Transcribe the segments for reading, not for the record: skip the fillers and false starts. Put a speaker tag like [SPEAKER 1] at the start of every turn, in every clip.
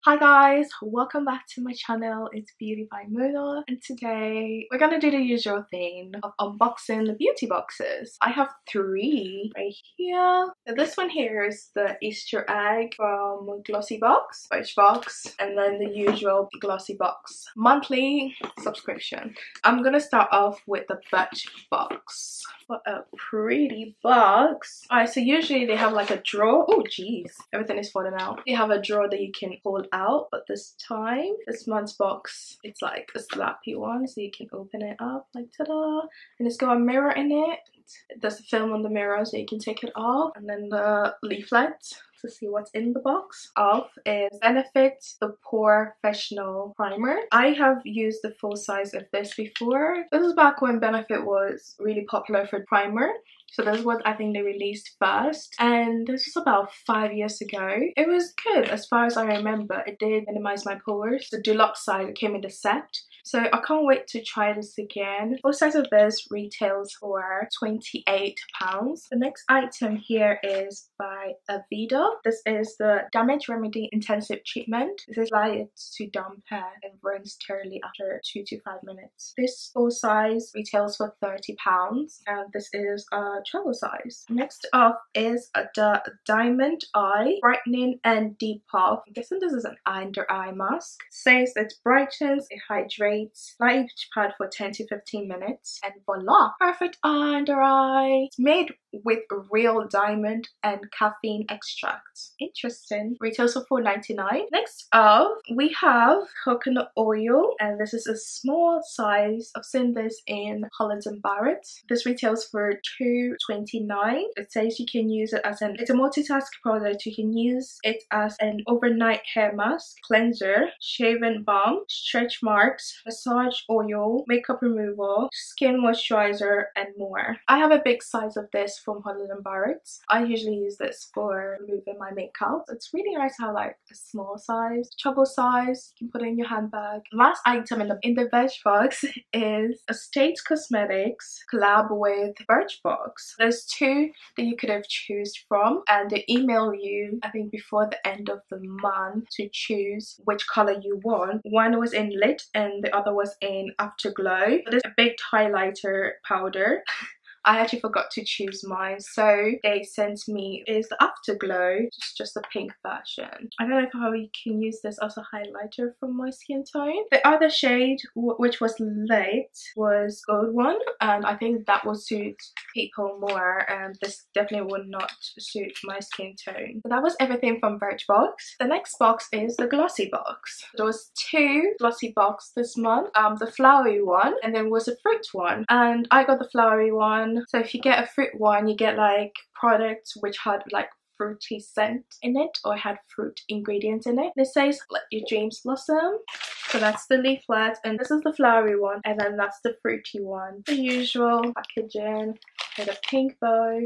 [SPEAKER 1] Hi guys, welcome back to my channel. It's Beauty by Mona, and today we're gonna do the usual thing of unboxing the beauty boxes. I have three right here. So this one here is the Easter egg from Glossybox, Birchbox, and then the usual Glossybox monthly subscription. I'm gonna start off with the Birchbox. What a pretty box. Alright, so usually they have like a drawer. Oh jeez, everything is falling out. They have a drawer that you can pull out, but this month's box, it's like a slappy one, so you can open it up like ta-da, and it's got a mirror in it. There's a film on the mirror so you can take it off, and then the leaflet to see what's in the box of is Benefit the Pore Professional Primer. I have used the full size of this before. This is back when Benefit was really popular for primer. So this is what I think they released first, and this was about 5 years ago. It was good as far as I remember. It did minimize my pores. The deluxe size, it came in the set. So I can't wait to try this again. Full size of this retails for £28. The next item here is by Aveda. This is the Damage Remedy Intensive Treatment. This is light to damp hair and rinse thoroughly after 2 to 5 minutes. This full size retails for £30, and this is a travel size. Next up is the Diamond Eye Brightening and Depuff. I'm guessing this is an under eye mask. It says it brightens, it hydrates, light each pad for 10 to 15 minutes, and voila, perfect under eye. It's made with real diamond and caffeine extract. Interesting. Retails for $4.99. Next up, we have coconut oil, and this is a small size. I've seen this in Holland & Barrett. This retails for $2.29. It says you can use it as it's a multitask product. You can use it as an overnight hair mask, cleanser, shaving balm, stretch marks, massage oil, makeup removal, skin moisturizer, and more. I have a big size of this from Holland & Barrett. I usually use this for removing my makeup. It's really nice to have like a small size, travel size. You can put it in your handbag. Last item in the Birchbox is Estate Cosmetics collab with Birchbox. There's two that you could have choose from, and they email you I think before the end of the month to choose which color you want. One was in Lit and the other was in Afterglow. There's a big highlighter powder. I actually forgot to choose mine, so they sent me is the Afterglow, just a pink version. I don't know how you can use this as a highlighter for my skin tone. The other shade, which was Light, was Gold one, and I think that will suit people more, and this definitely would not suit my skin tone. So that was everything from Birchbox. The next box is the Glossybox. There was two Glossybox this month, the flowery one, and then was a fruit one, and I got the flowery one. So if you get a fruit one, you get like products which had like fruity scent in it or had fruit ingredients in it. And it says let your dreams blossom. So that's the leaflet, and this is the flowery one, and then that's the fruity one. The usual packaging with a pink bow.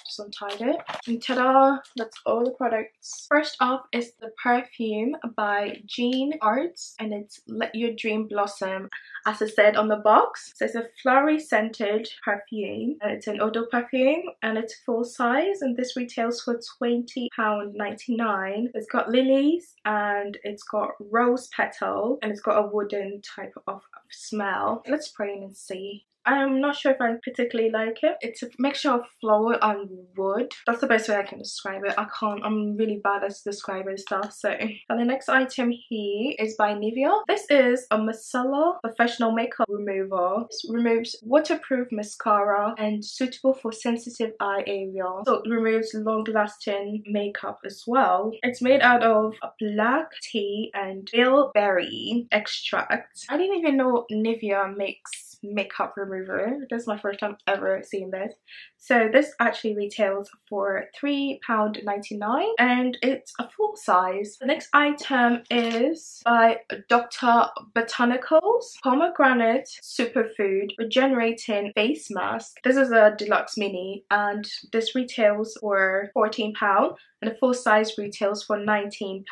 [SPEAKER 1] Just untied it, and ta-da, that's all the products. First off is the perfume by Jean Arts, and it's Let Your Dream Blossom. As I said on the box, so it's a flowery scented perfume, and it's an eau de perfume, and it's full size, and this retails for £20.99. It's got lilies, and it's got rose petal, and it's got a wooden type of smell. Let's spray it and see. I'm not sure if I particularly like it. It's a mixture of flower and wood. That's the best way I can describe it. I'm really bad at describing stuff. So, and the next item here is by Nivea. This is a micellar professional makeup remover. This removes waterproof mascara and suitable for sensitive eye area. So it removes long-lasting makeup as well. It's made out of black tea and bilberry extract. I didn't even know Nivea makes makeup remover. This is my first time ever seeing this. So this actually retails for £3.99, and it's a full size. The next item is by Dr. Botanicals Pomegranate Superfood Regenerating Face Mask. This is a deluxe mini, and this retails for £14. and the full size retails for £19.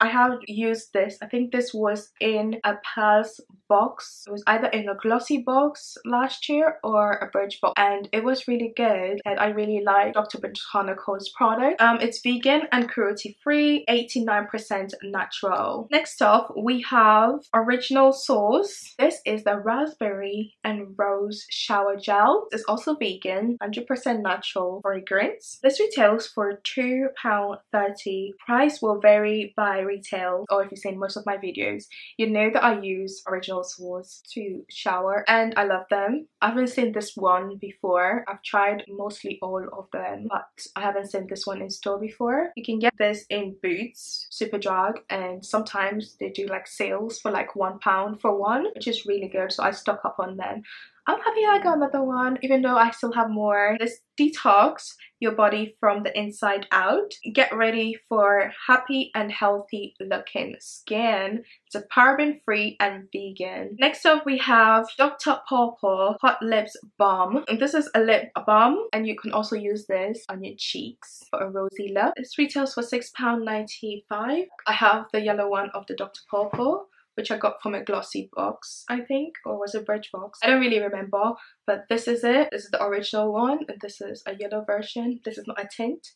[SPEAKER 1] I have used this. I think this was in a Pearls box. It was either in a Glossybox last year or a Birchbox, and it was really good, and I really like Dr. Botanical's product. It's vegan and cruelty free, 89% natural. Next up we have Original Source. This is the raspberry and rose shower gel. It's also vegan, 100% natural fragrance. This retails for £2.30. Price will vary by retail, or if you've seen most of my videos, you know that I use Original Source to shower and I love them. I haven't seen this one before. I've tried mostly all of them, but I haven't seen this one in store before. You can get this in Boots, Superdrug, and sometimes they do like sales for like £1 for one, which is really good, so I stock up on them. I'm happy I got another one, even though I still have more. This detox your body from the inside out. Get ready for happy and healthy looking skin. It's a paraben free and vegan. Next up we have Dr. Pawpaw Hot Lips Balm. And this is a lip balm, and you can also use this on your cheeks for a rosy look. This retails for £6.95. I have the yellow one of the Dr. Pawpaw, which I got from a Glossybox, I think, or was it Birchbox? I don't really remember, but this is it. This is the original one, and this is a yellow version. This is not a tint.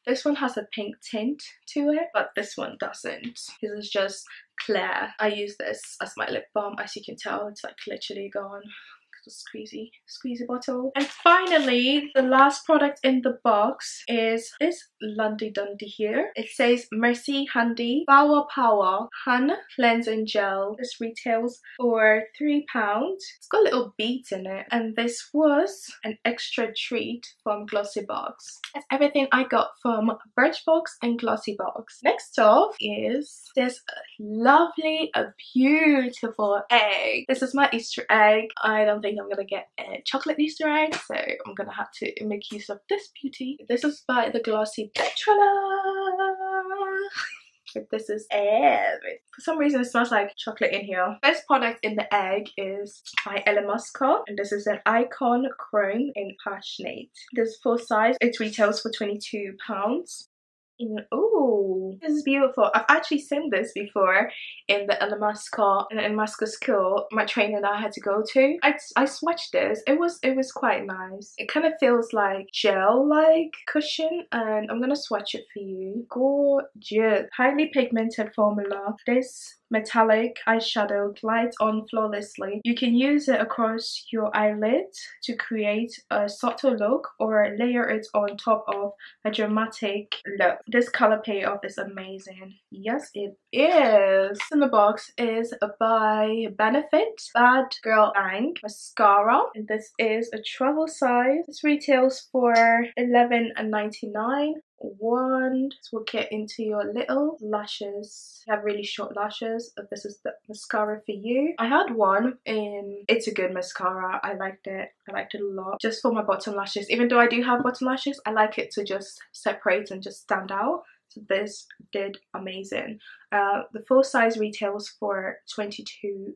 [SPEAKER 1] This one has a pink tint to it, but this one doesn't. This is just clear. I use this as my lip balm. As you can tell, it's like literally gone. Squeezy bottle. And finally, the last product in the box is this Lundy Dundee here. It says Mercy Handy Flower Power Hand Cleansing Gel. This retails for £3. It's got little beads in it, and this was an extra treat from Glossybox. That's everything I got from Birchbox and Glossybox. Next off is this lovely, beautiful egg. This is my Easter egg. I don't think I'm gonna get a chocolate Easter egg, so I'm gonna have to make use of this beauty. This is by the Glossybox. This is egg. For some reason it smells like chocolate in here. First product in the egg is by Muscat, and this is an Icon Chrome in Passionate. This is full size. It retails for £22. Oh, this is beautiful. I've actually seen this before in the Muscat school my trainer and I had to go to. I swatched this. It was quite nice. It kind of feels like gel like cushion, and I'm gonna swatch it for you. Gorgeous. Highly pigmented formula. This metallic eyeshadow glides on flawlessly. You can use it across your eyelids to create a subtle look or layer it on top of a dramatic look. This color payoff is amazing. Yes, it is. In the box is by Benefit Bad Girl Bang Mascara, and this is a travel size. This retails for $11.99. This will get into your little lashes. You have really short lashes. This is the mascara for you. I had one in It's a Good mascara. I liked it a lot, just for my bottom lashes. Even though I do have bottom lashes, I like it to just separate and just stand out. So this did amazing. The full size retails for £22,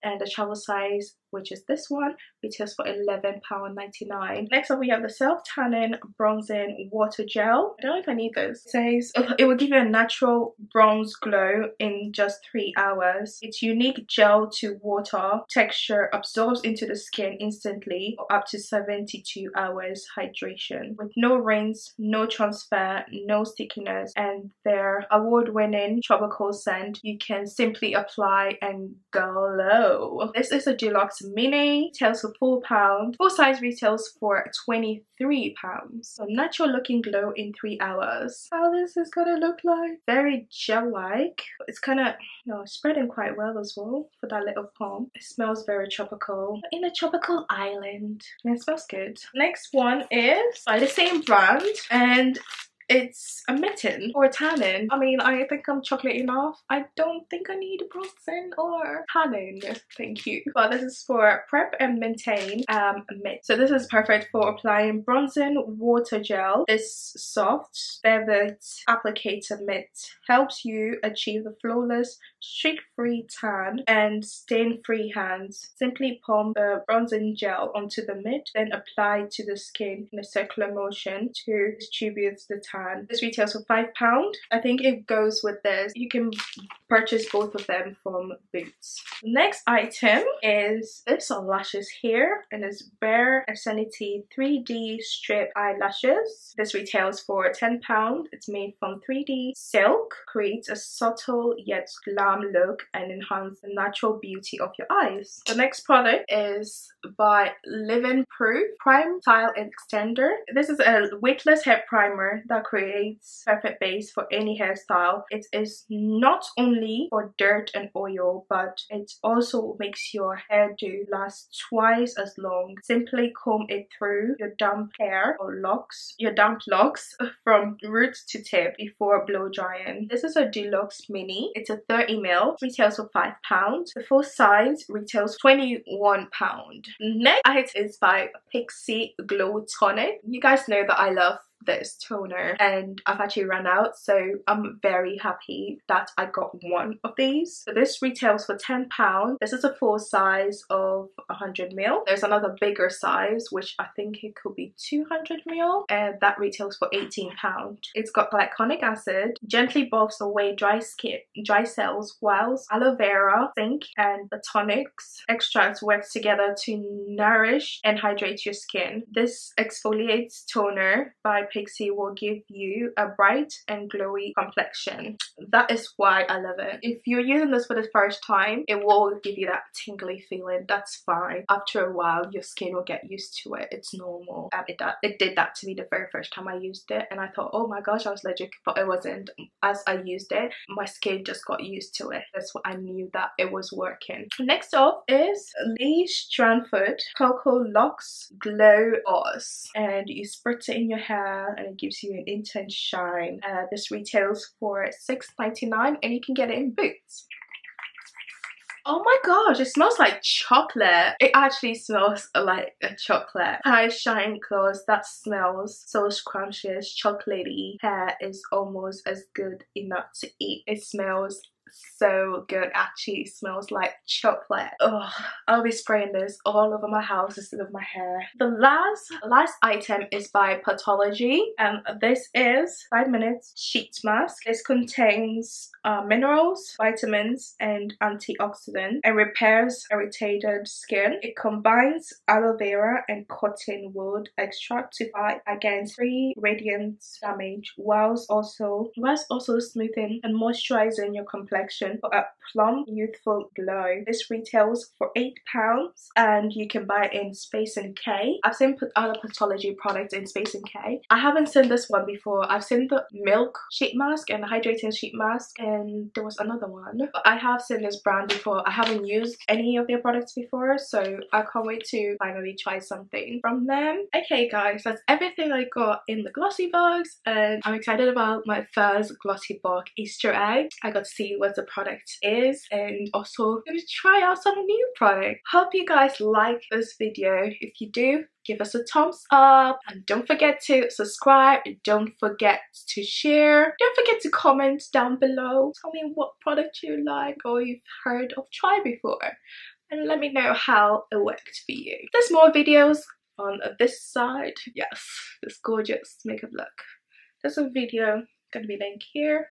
[SPEAKER 1] and the travel size, which is this one, retails for £11.99. Next up we have the Self Tanning Bronzing Water Gel. I don't know if I need this. It says it will give you a natural bronze glow in just 3 hours. Its unique gel to water texture absorbs into the skin instantly for up to 72 hours hydration. With no rinse, no transfer, no stickiness, and their award-winning tropical scent, you can simply apply and glow. This is a deluxe mini. Retails for £4. Full size retails for £23. So natural looking glow in 3 hours. How this is gonna look like? Very gel like. It's kind of, you know, spreading quite well as well for that little palm. It smells very tropical. In a tropical island. And it smells good. Next one is by the same brand, and it's a mitten or tanning. I mean, I think I'm chocolate enough. I don't think I need bronzing or tanning. Thank you. But this is for Prep and Maintain mitt. So this is perfect for applying bronzing water gel. This soft velvet applicator mitt helps you achieve a flawless, streak-free tan and stain-free hands. Simply pump the bronzing gel onto the mitt, then apply to the skin in a circular motion to distribute the tan can. This retails for £5. I think it goes with this. You can purchase both of them from Boots. The next item is this lashes here, and it's Bare Essenity 3D strip eyelashes. This retails for £10. It's made from 3D silk, creates a subtle yet glam look and enhance the natural beauty of your eyes. The next product is by Living Proof Prime Style Extender. This is a weightless hair primer that creates perfect base for any hairstyle. It is not only for dirt and oil, but it also makes your hairdo last twice as long. Simply comb it through your damp hair or locks, from root to tip before blow drying. This is a deluxe mini. It's a 30ml, retails for £5. The full size retails £21. Next item is by Pixie Glow Tonic. You guys know that I love this toner and I've actually run out, so I'm very happy that I got one of these. So this retails for £10. This is a full size of 100ml. There's another bigger size which I think it could be 200ml, and that retails for £18. It's got glycolic acid, gently buffs away dry cells, whilst aloe vera, zinc, and the tonics extracts work together to nourish and hydrate your skin. This exfoliates toner by Pixie will give you a bright and glowy complexion. That is why I love it. If you're using this for the first time, it will give you that tingly feeling. That's fine. After a while, your skin will get used to it. It's normal. It did that to me the very first time I used it, and I thought, oh my gosh, I was allergic, but it wasn't. As I used it, my skin just got used to it. That's what I knew that it was working. Next up is Lee Strandfoot Cocoa Locks Glow Oz, and you spritz it in your hair and it gives you an intense shine. This retails for $6.99 and you can get it in Boots. Oh my gosh, it smells like chocolate. It actually smells like a chocolate. High Shine Gloss that smells so scrumptious, chocolatey. Hair is almost as good enough to eat. It smells so good. Actually smells like chocolate. Oh, I'll be spraying this all over my house instead of my hair. The last item is by Pathology, and this is 5 minutes sheet mask. This contains minerals, vitamins, and antioxidants, and repairs irritated skin. It combines aloe vera and cotton wood extract to fight against free radiant damage, whilst also smoothing and moisturizing your complexion for a plump, youthful glow. This retails for £8 and you can buy it in Space NK. I've seen other Pathology products in Space NK. I haven't seen this one before. I've seen the milk sheet mask and the hydrating sheet mask, and there was another one. But I have seen this brand before. I haven't used any of their products before, so I can't wait to finally try something from them. Okay guys, that's everything I got in the glossy box, and I'm excited about my first glossy box Easter egg. I got to see what the product is, and also gonna try out some new product. Hope you guys like this video. If you do, give us a thumbs up, and don't forget to subscribe, don't forget to share, don't forget to comment down below. Tell me what product you like or you've heard of try before, and let me know how it worked for you. There's more videos on this side. Yes, this gorgeous makeup look. There's a video gonna be linked here.